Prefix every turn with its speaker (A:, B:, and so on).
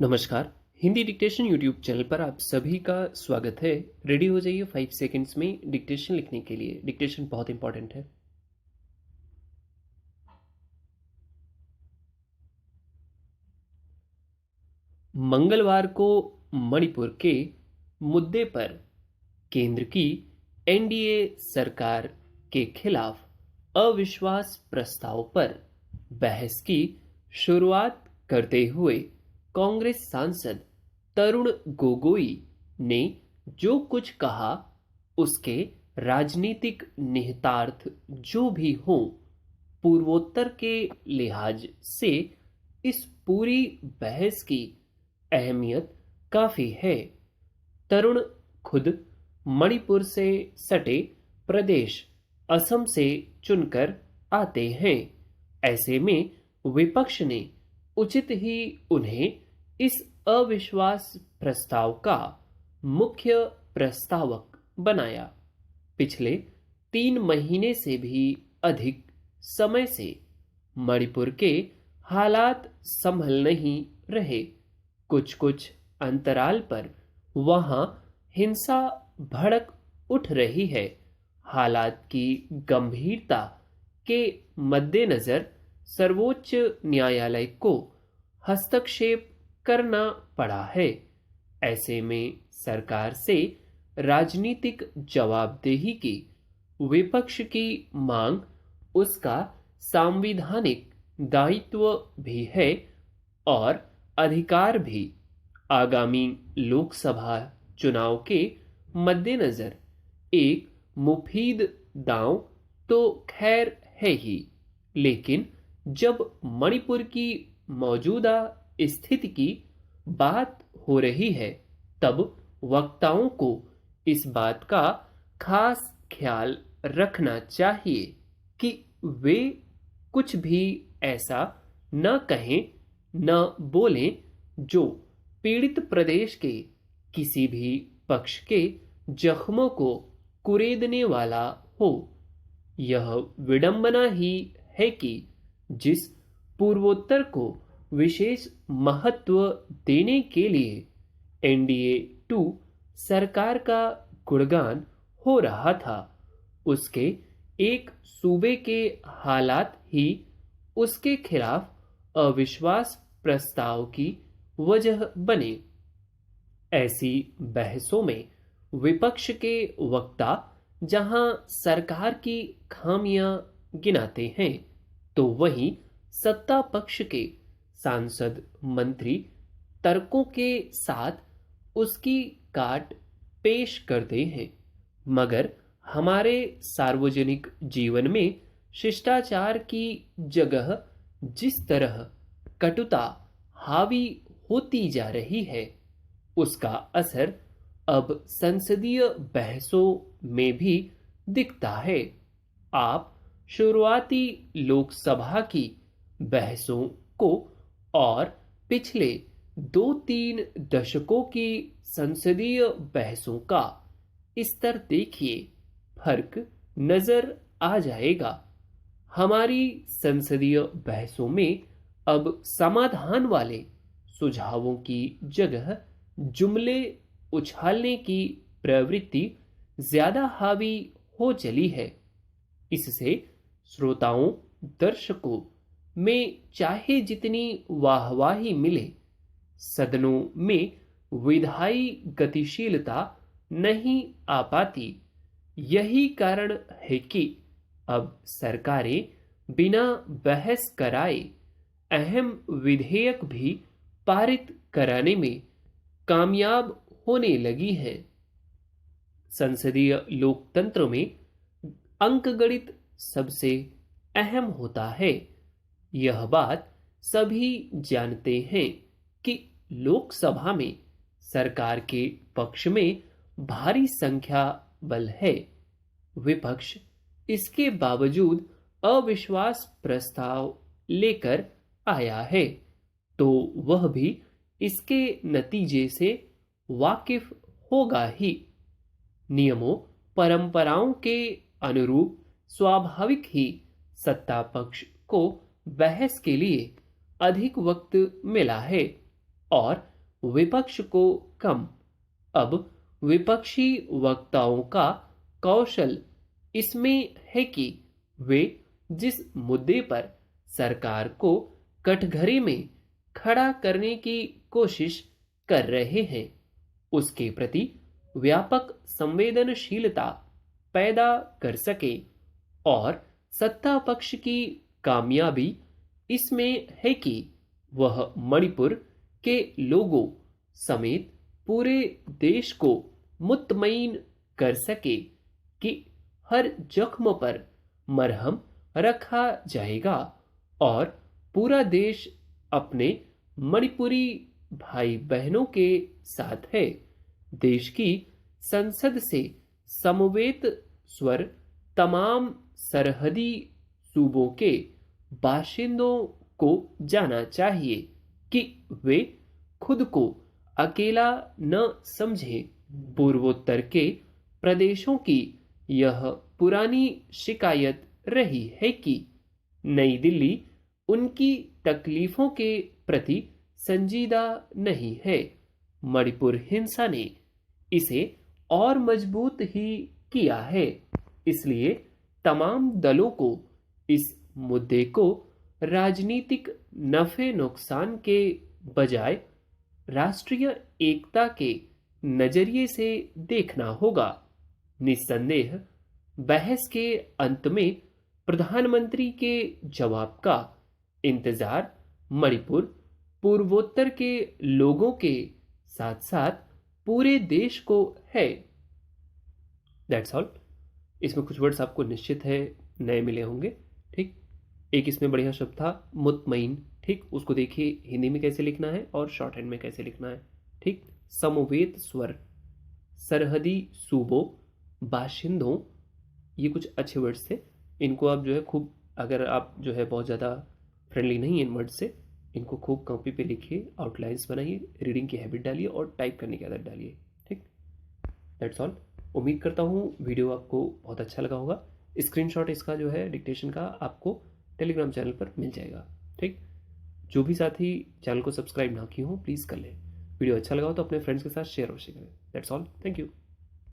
A: नमस्कार। Hindi dictation YouTube channel पर आप सभी का स्वागत है। रेडी हो जाइए 5 सेकंड्स में डिक्टेशन लिखने के लिए। डिक्टेशन बहुत इंपॉर्टेंट है। मंगलवार को मणिपुर के मुद्दे पर केंद्र की एनडीए सरकार के खिलाफ अविश्वास प्रस्ताव पर बहस की शुरुआत करते हुए कांग्रेस सांसद तरुण गोगोई ने जो कुछ कहा उसके राजनीतिक निहितार्थ जो भी हों, पूर्वोत्तर के लिहाज से इस पूरी बहस की अहमियत काफी है। तरुण खुद मणिपुर से सटे प्रदेश असम से चुनकर आते हैं। ऐसे में विपक्ष ने उचित ही उन्हें इस अविश्वास प्रस्ताव का मुख्य प्रस्तावक बनाया। पिछले 3 महीने से भी अधिक समय से मणिपुर के हालात संभल नहीं रहे। कुछ कुछ अंतराल पर वहां हिंसा भड़क उठ रही है। हालात की गंभीरता के मद्देनजर सर्वोच्च न्यायालय को हस्तक्षेप करना पड़ा है। ऐसे में सरकार से राजनीतिक जवाबदेही की विपक्ष की मांग उसका संवैधानिक दायित्व भी है और अधिकार भी। आगामी लोकसभा चुनाव के मद्देनजर एक मुफीद दांव तो खैर है ही, लेकिन जब मणिपुर की मौजूदा स्थिति की बात हो रही है तब वक्ताओं को इस बात का खास ख्याल रखना चाहिए कि वे कुछ भी ऐसा न कहें न बोलें जो पीड़ित प्रदेश के किसी भी पक्ष के जख्मों को कुरेदने वाला हो। यह विडंबना ही है कि जिस पूर्वोत्तर को विशेष महत्व देने के लिए एनडीए 2 सरकार का गुणगान हो रहा था, उसके एक सूबे के हालात ही उसके खिलाफ अविश्वास प्रस्ताव की वजह बने। ऐसी बहसों में विपक्ष के वक्ता जहां सरकार की खामियां गिनाते हैं, तो वहीं सत्ता पक्ष के सांसद मंत्री तर्कों के साथ उसकी काट पेश करते हैं। मगर हमारे सार्वजनिक जीवन में शिष्टाचार की जगह जिस तरह कटुता हावी होती जा रही है, उसका असर अब संसदीय बहसों में भी दिखता है। आप शुरुआती लोकसभा की बहसों को और पिछले 2-3 दशकों की संसदीय बहसों का स्तर देखिए, फर्क नजर आ जाएगा। हमारी संसदीय बहसों में अब समाधान वाले सुझावों की जगह जुमले उछालने की प्रवृत्ति ज्यादा हावी हो चली है। इससे श्रोताओं दर्शकों में चाहे जितनी वाहवाही मिले, सदनों में विधायी गतिशीलता नहीं आ पाती। यही कारण है कि अब सरकारें बिना बहस कराए अहम विधेयक भी पारित कराने में कामयाब होने लगी हैं। संसदीय लोकतंत्र में अंकगणित सबसे अहम होता है। यह बात सभी जानते हैं कि लोकसभा में सरकार के पक्ष में भारी संख्या बल है। विपक्ष इसके बावजूद अविश्वास प्रस्ताव लेकर आया है, तो वह भी इसके नतीजे से वाकिफ होगा ही। नियमों परंपराओं के अनुरूप स्वाभाविक ही सत्ता पक्ष को बहस के लिए अधिक वक्त मिला है। और विपक्ष को कम। अब विपक्षी वक्ताओं का कौशल इसमें है कि वे जिस मुद्दे पर सरकार को कटघरे में खड़ा करने की कोशिश कर रहे हैं उसके प्रति व्यापक संवेदनशीलता पैदा कर सके, और सत्ता पक्ष की कामयाबी इसमें है कि वह मणिपुर के लोगों समेत पूरे देश को मुतमईन कर सके कि हर जख्म पर मरहम रखा जाएगा और पूरा देश अपने मणिपुरी भाई बहनों के साथ है। देश की संसद से समवेत स्वर तमाम सरहदी सूबों के बाशिंदों को जाना चाहिए कि वे खुद को अकेला न समझें। पूर्वोत्तर के प्रदेशों की यह पुरानी शिकायत रही है कि नई दिल्ली उनकी तकलीफों के प्रति संजीदा नहीं है। मणिपुर हिंसा ने इसे और मजबूत ही किया है। इसलिए तमाम दलों को इस मुद्दे को राजनीतिक नफे नुकसान के बजाय राष्ट्रीय एकता के नजरिए से देखना होगा। निस्संदेह बहस के अंत में प्रधानमंत्री के जवाब का इंतजार मणिपुर पूर्वोत्तर के लोगों के साथ साथ पूरे देश को है। That's all. इसमें कुछ वर्ड्स आपको निश्चित है नए मिले होंगे। ठीक, एक इसमें बढ़िया शब्द था मुतमईन। ठीक, उसको देखिए हिंदी में कैसे लिखना है और शॉर्ट हैंड में कैसे लिखना है। ठीक, समवेत स्वर, सरहदी सूबों, बाशिंदों, ये कुछ अच्छे वर्ड्स थे। इनको आप जो है खूब, अगर आप जो है बहुत ज़्यादा फ्रेंडली नहीं है इन वर्ड से, इनको खूब कॉपी पे लिखिए, आउटलाइंस बनाइए, रीडिंग की हैबिट डालिए और टाइप करने की आदत डालिए। ठीक, दैट्स ऑल। उम्मीद करता हूँ वीडियो आपको बहुत अच्छा लगा होगा। स्क्रीनशॉट इसका जो है डिक्टेशन का आपको टेलीग्राम चैनल पर मिल जाएगा। ठीक, जो भी साथी चैनल को सब्सक्राइब ना किए हों प्लीज़ कर लें। वीडियो अच्छा लगा हो तो अपने फ्रेंड्स के साथ शेयर अवश्य करें। That's all, thank you.